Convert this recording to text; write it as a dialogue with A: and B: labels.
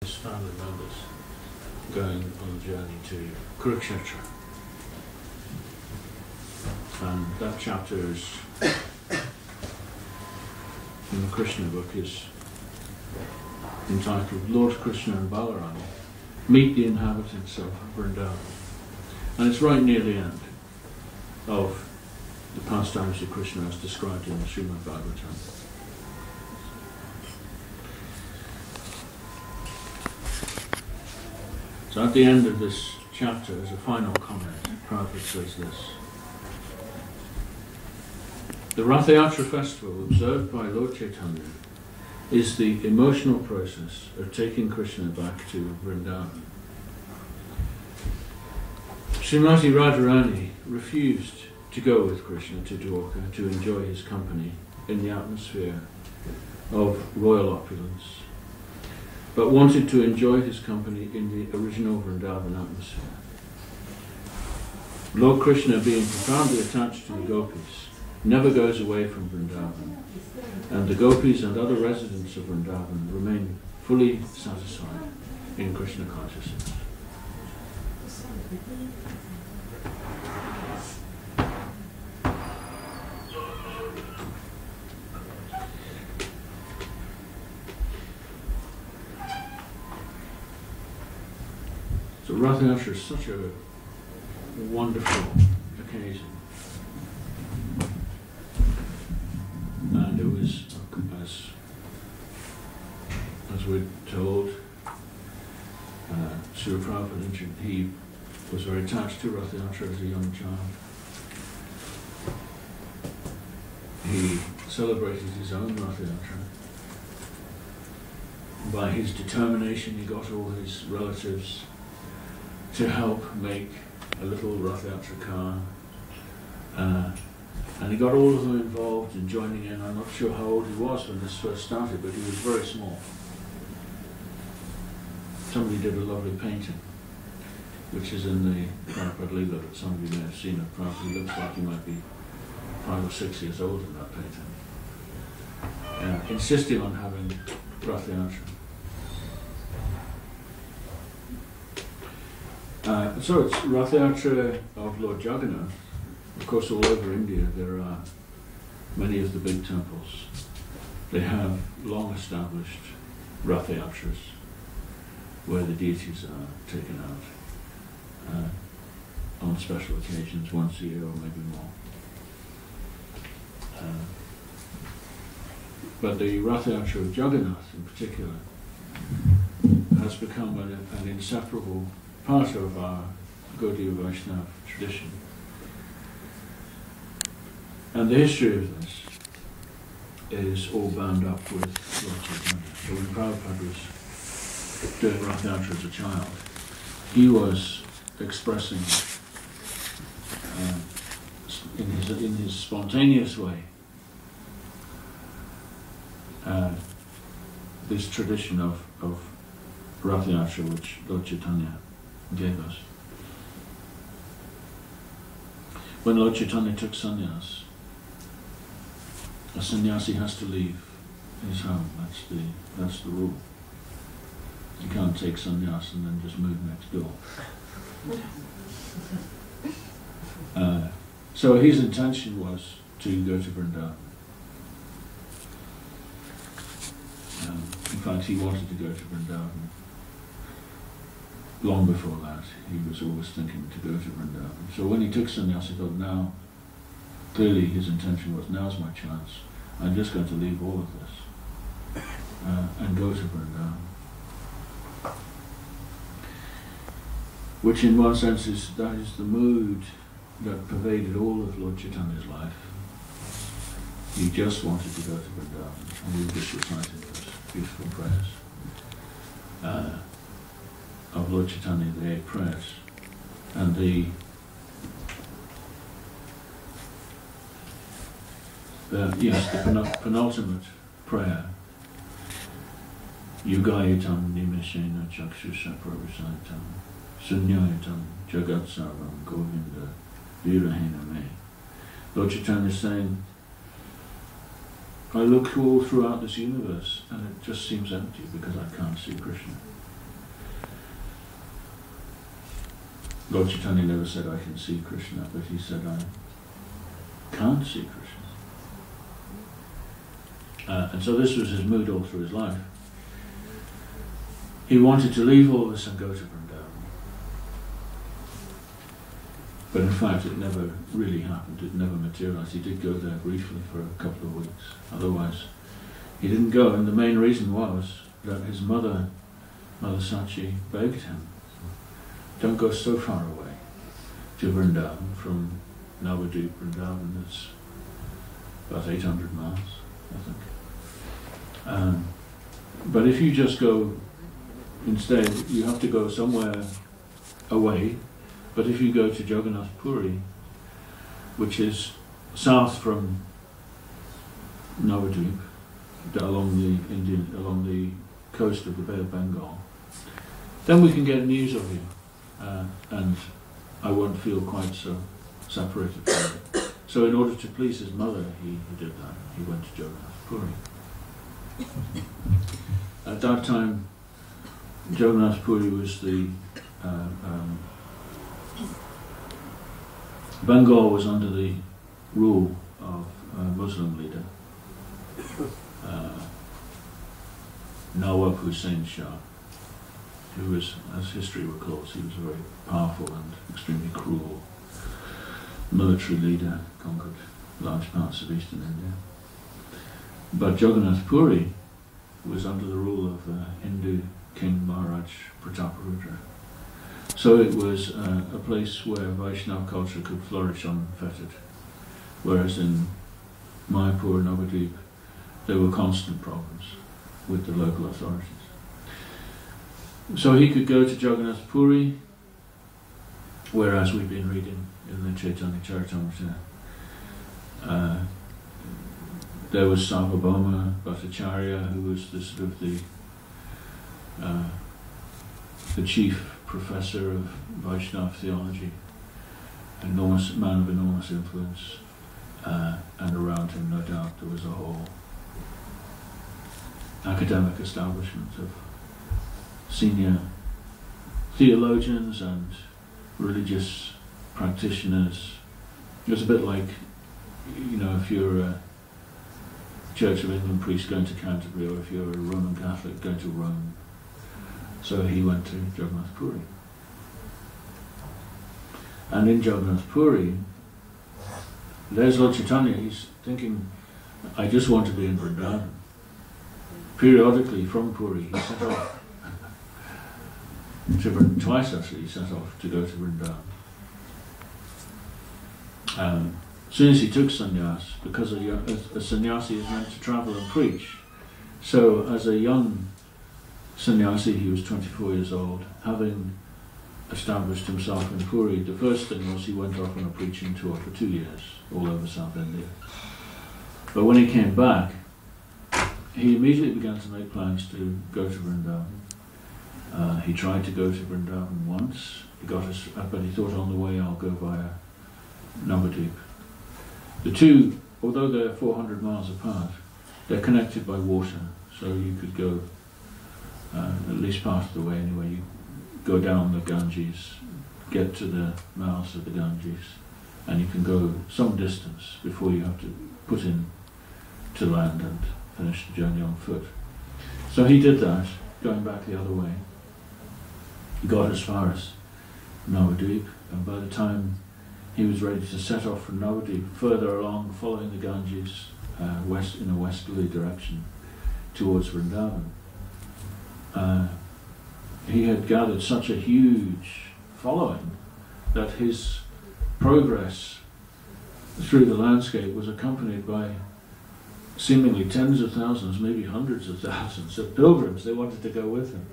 A: his family members going on a journey to Kurukshetra. And that chapter is in the Krishna book is entitled Lord Krishna and Balarama Meet the Inhabitants of Vrindavan. And it's right near the end of the pastimes of Krishna as described in the Srimad Bhagavatam. So at the end of this chapter, as a final comment, Prabhupada says this. The Rath Yatra festival observed by Lord Chaitanya is the emotional process of taking Krishna back to Vrindavan. Srimati Radharani refused to go with Krishna to Dwarka to enjoy his company in the atmosphere of royal opulence, but wanted to enjoy his company in the original Vrindavan atmosphere. Lord Krishna, being profoundly attached to the gopis, never goes away from Vrindavan, and the gopis and other residents of Vrindavan remain fully satisfied in Krishna consciousness. So Rath Yatra is such a wonderful occasion. And it was, as we're told, Srila Prabhupada mentioned, he was very attached to Rath Yatra as a young child. He celebrated his own Rath Yatra. By his determination, he got all his relatives to help make a little Rath Yatra car. And he got all of them involved in joining in. I'm not sure how old he was when this first started, but he was very small. Somebody did a lovely painting, which is in the Prabhupada Leela that somebody may have seen of Prabhupada. He looks like he might be 5 or 6 years old in that painting. Insisting on having Rath Yatra. So it's Rath Yatra of Lord Jagannath. Of course, all over India there are many of the big temples. They have long established Rath Yatras where the deities are taken out on special occasions, once a year or maybe more. But the Rath Yatra of Jagannath in particular has become an inseparable part of our Gaudiya Vaishnava tradition. And the history of this is all bound up with Lord Chaitanya. So when Prabhupada was doing Rath Yatra as a child, he was expressing in his spontaneous way this tradition of Rath Yatra which Lord Chaitanya gave us. When Lord Chaitanya took sannyas, a sannyasi has to leave his home. That's the rule. You can't take sannyas and then just move next door. So his intention was to go to Vrindavan. In fact, he wanted to go to Vrindavan. Long before that, he was always thinking to go to Vrindavan. So when he took sannyas, he thought, now, clearly his intention was, now's my chance. I'm just going to leave all of this and go to Vrindavan. Which in one sense that is the mood that pervaded all of Lord Chaitanya's life. He just wanted to go to Vrindavan, and we were just reciting those beautiful prayers of Lord Chaitanya, the 8 prayers. And the penultimate prayer, Yugayitam nimeshena chakshusha pravasaitam sunyayitam jagat sarvam govinda virahena me. Lord Chaitanya is saying, I look all throughout this universe and it just seems empty because I can't see Krishna. Lord Chaitanya never said, I can see Krishna, but he said, I can't see Krishna. And so this was his mood all through his life. He wanted to leave all this and go to Vrindavan. But in fact, it never really happened. It never materialized. He did go there briefly for a couple of weeks. Otherwise, he didn't go. And the main reason was that his mother, Mother Sachi, begged him, don't go so far away to Vrindavan. From Navadvip, Vrindavan, it's about 800 miles, I think. But if you just go, instead, you have to go somewhere away. But if you go to Jagannath Puri, which is south from Navadvip, along the coast of the Bay of Bengal, then we can get news of you, and I won't feel quite so separated from you. So in order to please his mother, he did that. He went to Jagannath Puri. At that time, Jagannath Puri was the Bengal was under the rule of a Muslim leader, Nawab Hussain Shah, who was, as history recalls, he was a very powerful and extremely cruel military leader, conquered large parts of eastern India. But Jagannath Puri was under the rule of Hindu King Maharaj Prataparudra. So it was a place where Vaishnava culture could flourish unfettered, whereas in Mayapur and Navadvip there were constant problems with the local authorities. So he could go to Jagannath Puri, whereas we've been reading in the Chaitanya Charitamrita, there was Sarvabhauma Bhattacharya, who was the sort of the chief professor of Vaishnava theology, enormous man of enormous influence, and around him, no doubt, there was a whole academic establishment of senior theologians and religious practitioners. It was a bit like, you know, if you're a Church of England priest going to Canterbury, or if you're a Roman Catholic going to Rome. So he went to Jagannath Puri. And in Jagannath Puri, there's Lord Chaitanya. He's thinking, I just want to be in Vrindavan. Periodically from Puri, he set off. Twice actually, he set off to go to Vrindavan. As soon as he took sannyas, because a sannyasi is meant to travel and preach, so as a young sannyasi, he was 24 years old, having established himself in Puri, the first thing was he went off on a preaching tour for 2 years, all over South India. But when he came back, he immediately began to make plans to go to Vrindavan. He tried to go to Vrindavan once, but he thought on the way I'll go via Navadvip. The two, although they're 400 miles apart, they're connected by water, so you could go at least part of the way anyway. You go down the Ganges, get to the mouths of the Ganges, and you can go some distance before you have to put in to land and finish the journey on foot. So he did that, going back the other way. He got as far as Navadvip, and by the time he was ready to set off from Navadvip, further along, following the Ganges in a westerly direction towards Vrindavan, he had gathered such a huge following that his progress through the landscape was accompanied by seemingly tens of thousands, maybe hundreds of thousands of pilgrims. They wanted to go with him.